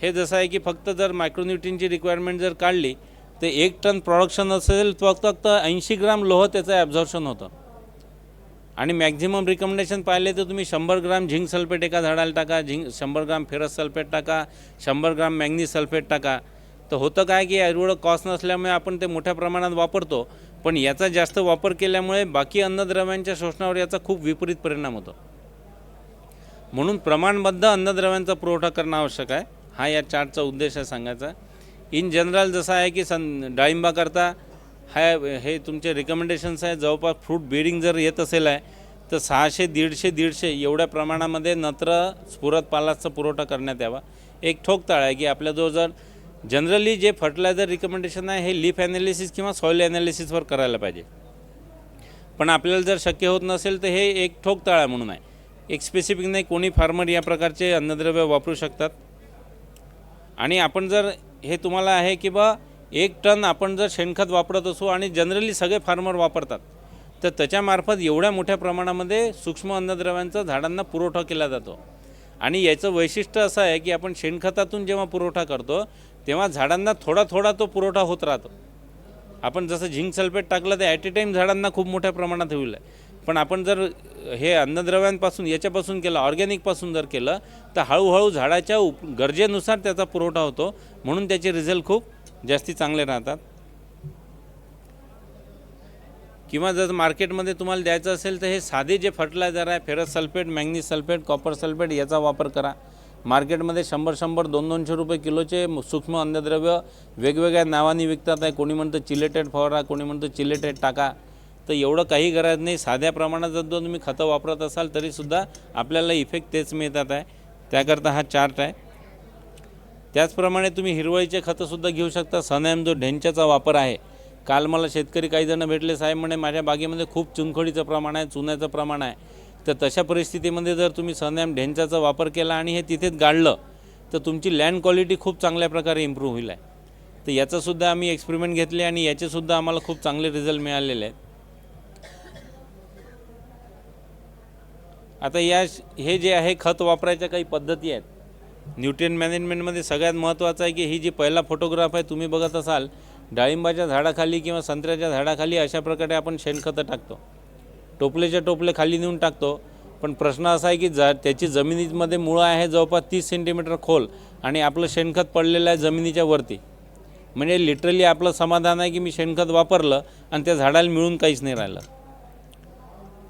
हे जसं आहे की फक्त जर मायक्रोन्यूट्रियनची रिक्वायरमेंट जर काढली तर 1 टन प्रोडक्शन असेल फक्त 80 ग्राम लोह त्याचं ॲब्झॉर्प्शन होतं. आणि मॅक्झिमम रिकमेंडेशन पाहिले तर तुम्ही 100 ग्राम झिंक सल्फेट एका झाडाला टाका, 100 ग्राम फेरस सल्फेट टाका, 100 ग्राम मॅग्नीज सल्फेट टाका. तर होतं काय की एवढं कॉस्ट नसल्यामुळे आपण ते मोठ्या प्रमाणात वापरतो, पण याचा जास्त वापर केल्यामुळे बाकी अन्नद्रव्यांच्या शोषणावर याचा खूप विपरीत परिणाम होतो. म्हणून प्रमाणबद्ध अन्नद्रव्यांचा पुरवठा करणं आवश्यक आहे. हा या चार्टचा उद्देश आहे सांगायचा. इन जनरल जसं आहे की डाळिंबाकरता हे तुमचे रिकमेंडेशन्स आहे. जवळपास फ्रूट बेरिंग जर येत असेल आहे तर 600, 150 एवढ्या प्रमाणामध्ये नत्र स्फुरद पालासचा पुरवठा करण्यात यावा. एक ठोकताळ आहे की आपल्याजवळ जर जनरली जे फर्टिलायझर रिकमेंडेशन आहे हे लीफ ॲनालिसिस किंवा सॉईल ॲनालिसिसवर करायला पाहिजे. पण आपल्याला जर शक्य होत नसेल तर हे एक ठोकताळा म्हणून आहे. एक स्पेसिफिक नाही, कोणी फार्मर या प्रकारचे अन्नद्रव्य वापरू शकतात. आणि आपण जर हे तुम्हाला आहे की बा 1 टन आपण जर शेणखत वापरत असू आणि जनरली सगळे फार्मर वापरतात तर त्याच्यामार्फत एवढ्या मोठ्या प्रमाणामध्ये सूक्ष्म अन्नद्रव्यांचा झाडांना पुरवठा केला जातो. आणि याचं वैशिष्ट्य असं आहे की आपण शेणखतातून जेव्हा पुरवठा करतो तेव्हा झाडांना थोडा थोडा तो पुरवठा होत राहतो. आपण जसं झिंक सल्फेट टाकलं तर ॲट ए टाईम झाडांना खूप मोठ्या प्रमाणात होईल आहे. पण आपण जर हे अन्नद्रव्यांपासून याच्यापासून केलं, ऑर्गॅनिकपासून जर केलं तर हळूहळू झाडाच्या गरजेनुसार त्याचा पुरवठा होतो. म्हणून त्याचे रिझल्ट खूप जास्ती चांगले राहतात. किंवा जर मार्केटमध्ये तुम्हाला द्यायचं असेल तर हे साधे जे फर्टिलायझर आहे, ferrous sulphate, manganese sulphate, copper sulphate याचा वापर करा. मार्केटमध्ये 100-100, 200-200 रुपये किलोचे सूक्ष्म अन्नद्रव्य वेगवेगळ्या नावाने विकतात आहे. कोणी म्हणतं चिलेटेड फवारा, कोणी म्हणतं चिलेटेड टाका. तर एवढं काही गरज नाही. साध्या प्रमाणात जर तुम्ही खतं वापरत असाल तरीसुद्धा आपल्याला इफेक्ट तेच मिळतात आहे. त्याकरता हा चार्ट आहे. त्याचप्रमाणे तुम्ही हिरवळीचे खतंसुद्धा घेऊ शकता. सनॅम जो ढेंच्याचा वापर आहे, काल मला शेतकरी काही जण भेटले, साहेब म्हणे माझ्या बागेमध्ये खूप चुनखडीचं प्रमाण आहे, चुन्याचं प्रमाण आहे. तर तशा परिस्थितीमध्ये जर तुम्ही सनॅम ढेंच्याचा वापर केला आणि हे तिथेच गाडलं तर तुमची लँड क्वालिटी खूप चांगल्या प्रकारे इम्प्रूव्ह होईल आहे. तर याचंसुद्धा आम्ही एक्सपेरिमेंट घेतले आणि याचेसुद्धा आम्हाला खूप चांगले रिझल्ट मिळालेले आहेत. आता हे जे आहे खत वापरायच्या काही पद्धती आहेत. न्यूट्रिएंट मॅनेजमेंटमध्ये सगळ्यात महत्त्वाचं आहे की ही जी पहिला फोटोग्राफ आहे तुम्ही बघत असाल, डाळिंबाच्या झाडाखाली किंवा संत्र्याच्या झाडाखाली अशा प्रकारे आपण शेणखतं टाकतो. टोपलेच्या टोपले खाली नेऊन टाकतो. पण प्रश्न असा आहे की त्याची जमिनीमध्ये मुळं आहे जवळपास 30 सेंटीमीटर खोल आणि आपलं शेणखत पडलेलं आहे जमिनीच्या वरती. म्हणजे लिटरली आपलं समाधान आहे की मी शेणखत वापरलं आणि त्या झाडाला मिळून काहीच नाही राहिलं.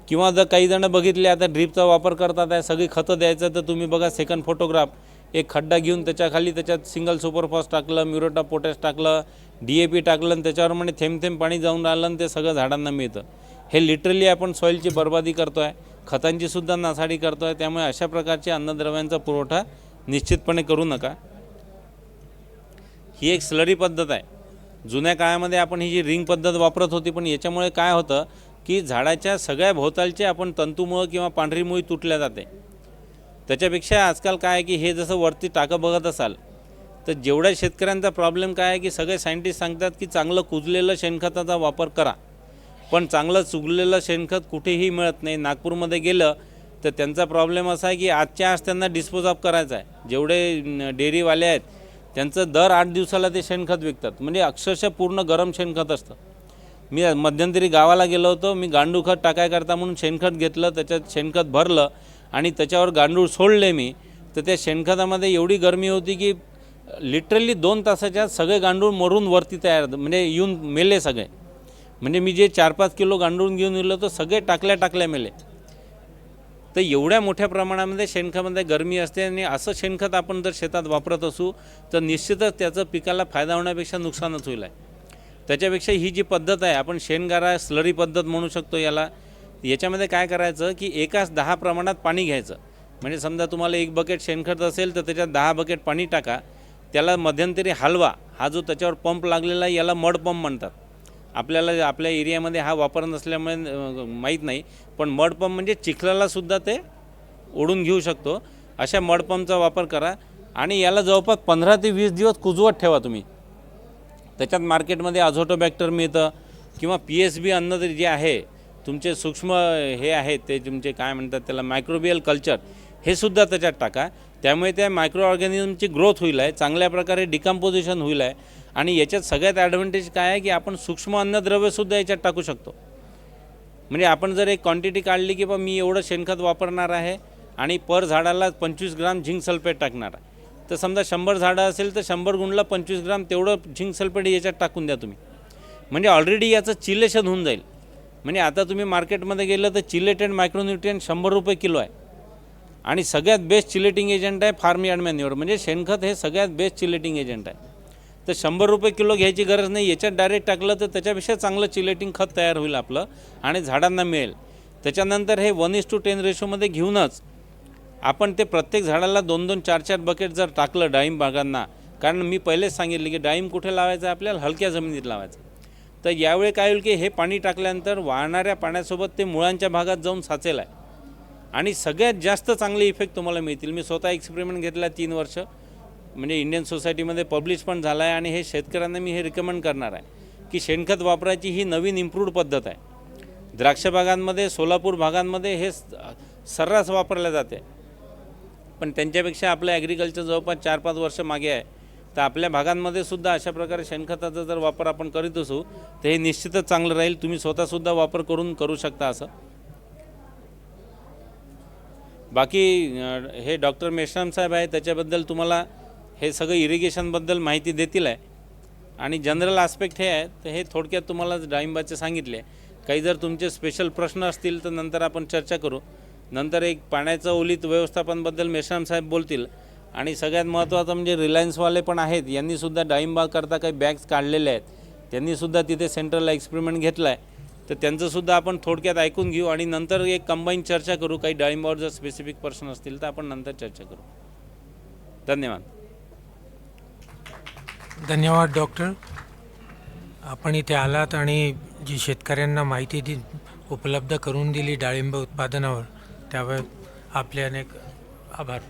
किंवा जर काही जण बघितले आता ड्रीपचा वापर करतात आहे, सगळी खतं द्यायचं, तर तुम्ही बघा सेकंड फोटोग्राफ, एक खड्डा घेऊन त्याच्याखाली त्याच्यात सिंगल सुपरफॉस टाकलं, म्युरेट ऑफ पोटॅश टाकलं, DAP टाकलं आणि त्याच्यावर म्हणजे थेंब थेंब पाणी जाऊन राहिलं आणि ते सगळं झाडांना मिळतं. हे लिटरली आपण सॉईलची बर्बादी करतो आहे, खतांची सुद्धा नासाडी करतो आहे. त्यामुळे अशा प्रकारचे अन्नद्रव्यांचा पुरवठा निश्चितपणे करू नका. ही एक स्लरी पद्धत आहे. जुन्या काळामध्ये आपण ही जी रिंग पद्धत वापरत होती, पण याच्यामुळे काय होतं की झाडाच्या सगळ्या भोवतालचे आपण तंतुमुळं किंवा पांढरी मुळी तुटल्या जाते. त्याच्यापेक्षा आजकाल काय आहे की हे जसं वरती टाकं बघत असाल तर जेवढ्या शेतकऱ्यांचा प्रॉब्लेम काय आहे की सगळे सायंटिस्ट सांगतात की चांगलं कुजलेलं शेणखताचा वापर करा, पण चांगलं चुगलेलं शेणखत कुठेही मिळत नाही. नागपूरमध्ये गेलं तर त्यांचा प्रॉब्लेम असा आहे की आजच्या आज त्यांना डिस्पोज ऑफ करायचा आहे. जेवढे डेअरीवाले आहेत त्यांचं दर 8 दिवसाला ते शेणखत विकतात, म्हणजे अक्षरशः पूर्ण गरम शेणखत असतं. मी मध्यंतरी गावाला गेलो होतो, मी गांडूळ खत टाकायकरता म्हणून शेणखत घेतलं, त्याच्यात शेणखत भरलं आणि त्याच्यावर गांडूळ सोडले मी, तर त्या शेणखतामध्ये एवढी गरमी होती की लिटरली 2 तासाच्या सगळे गांडूळ मरून वरती तयार म्हणजे येऊन मेले सगळे. म्हणजे मी जे 4-5 किलो गांडूळ घेऊन गेलो तर सगळे टाकल्या मेले. तर एवढ्या मोठ्या प्रमाणामध्ये शेणखतामध्ये गरमी असते आणि असं शेणखत आपण जर शेतात वापरत असू तर निश्चितच त्याचं पिकाला फायदा होण्यापेक्षा नुकसानच होईल आहे. त्याच्यापेक्षा ही जी पद्धत आहे आपण शेणगारा स्लरी पद्धत म्हणू शकतो याला. याच्यामध्ये काय करायचं की एकाच 10 प्रमाणात पाणी घ्यायचं. म्हणजे समजा तुम्हाला 1 बकेट शेणखत असेल तर त्याच्यात 10 बकेट पाणी टाका, त्याला मध्यंतरी हलवा. हा जो त्याच्यावर पंप लागलेला आहे याला मड पंप म्हणतात. आपल्याला आपल्या एरियामध्ये हा वापर नसल्यामुळे माहीत नाही, पण मड पंप म्हणजे चिखलालासुद्धा ते ओढून घेऊ शकतो. अशा मड पंपचा वापर करा आणि याला जवळपास 15 ते 20 दिवस कुजवत ठेवा तुम्ही. त्याच्यात मार्केटमध्ये अझोटोबॅक्टर मिळतं किंवा PSB अन्न जे आहे तुमचे सूक्ष्म हे आहेत ते तुमचे काय म्हणतात त्याला मायक्रोबियल कल्चर, हे सुद्धा त्याच्यात टाका. त्यामुळे त्या मायक्रो ऑर्गॅनिझमची ग्रोथ होईल आहे, चांगल्या प्रकारे डिकम्पोजिशन होईल आहे. आणि याच्यात सगळ्यात ॲडव्हान्टेज काय आहे की आपण सूक्ष्म अन्नद्रव्यसुद्धा याच्यात टाकू शकतो. म्हणजे आपण जर एक क्वांटिटी काढली की बा मी एवढं शेणखत वापरणार आहे आणि पर झाडाला 25 ग्राम झिंक सल्फेट टाकणार आहे, तर समजा 100 झाडं असेल तर 100 गुणला 25 ग्राम तेवढं झिंक सल्फेट याच्यात टाकून द्या तुम्ही. म्हणजे ऑलरेडी याचं चिलेशन होऊन जाईल. म्हणजे आता तुम्ही मार्केटमध्ये गेलं तर चिलेटेड मायक्रोन्यूट्रियन 100 रुपये किलो आहे आणि सगळ्यात बेस्ट चिलेटिंग एजंट आहे फार्म यार्ड मॅन्युअर. म्हणजे शेणखत हे सगळ्यात बेस्ट चिलेटिंग एजंट आहे. तर 100 रुपये किलो घ्यायची गरज नाही, याच्यात डायरेक्ट टाकलं तर त्याच्यापेक्षा चांगलं चिलेटिंग खत तयार होईल आपलं आणि झाडांना मिळेल. त्याच्यानंतर हे 1:10 रेशोमध्ये घेऊनच आपण ते प्रत्येक झाडाला 2-2, 4-4 बकेट जर टाकलं डाळिंब बागांना, कारण मी पहिलेच सांगितले की डाळिंब कुठे लावायचं आहे आपल्याला, हलक्या जमिनीत लावायचं. तर यावेळी काय होईल की हे पाणी टाकल्यानंतर वाहणाऱ्या पाण्यासोबत ते मुळांच्या भागात जाऊन साचेल आहे आणि सगळ्यात जास्त चांगले इफेक्ट तुम्हाला मिळतील. मी स्वतः एक्सपेरिमेंट घेतला 3 वर्ष, म्हणजे इंडियन सोसायटीमध्ये पब्लिश पण झाला आहे आणि हे शेतकऱ्यांना मी हे रिकमेंड करणार आहे की शेणखत वापरायची ही नवीन इम्प्रूव्ड पद्धत आहे. द्राक्ष बागांमध्ये, सोलापूर भागांमध्ये हे सर्रास वापरले जाते, पण त्यांच्यापेक्षा आपलं ॲग्रिकल्चर जवळपास 4-5 वर्ष मागे आहे. तर आपल्या भागांमध्ये सुद्धा अशा प्रकारे शेणखताचा जर वापर आपण करीत असू तर हे निश्चितच चांगलं राहील. तुम्ही स्वतःसुद्धा वापर करू शकता असं. बाकी हे डॉक्टर मेश्राम साहेब आहे, त्याच्याबद्दल तुम्हाला हे सगळं इरिगेशनबद्दल माहिती देतील आहे आणि जनरल आस्पेक्ट हे आहे. तर हे थोडक्यात तुम्हाला डाळिंबाचे सांगितले. काही जर तुमचे स्पेशल प्रश्न असतील तर नंतर आपण चर्चा करू. नंतर एक पाण्याचं ओलीत व्यवस्थापनबद्दल मेश्राम साहेब बोलतील. आणि सगळ्यात महत्त्वाचं म्हणजे रिलायन्सवाले पण आहेत, यांनीसुद्धा डाळिंबाकरता काही बॅग्स काढलेले आहेत, त्यांनीसुद्धा तिथे सेंट्रलला एक्सपेरिमेंट घेतला आहे. तर त्यांचंसुद्धा आपण थोडक्यात ऐकून घेऊ आणि नंतर एक कंबाईन चर्चा करू. काही डाळिंबावर जर स्पेसिफिक प्रश्न असतील तर आपण नंतर चर्चा करू. धन्यवाद. धन्यवाद डॉक्टर. आपण इथे आलात आणि जी शेतकऱ्यांना माहिती उपलब्ध करून दिली डाळिंब उत्पादनावर, त्यावर आपले अनेक आभार.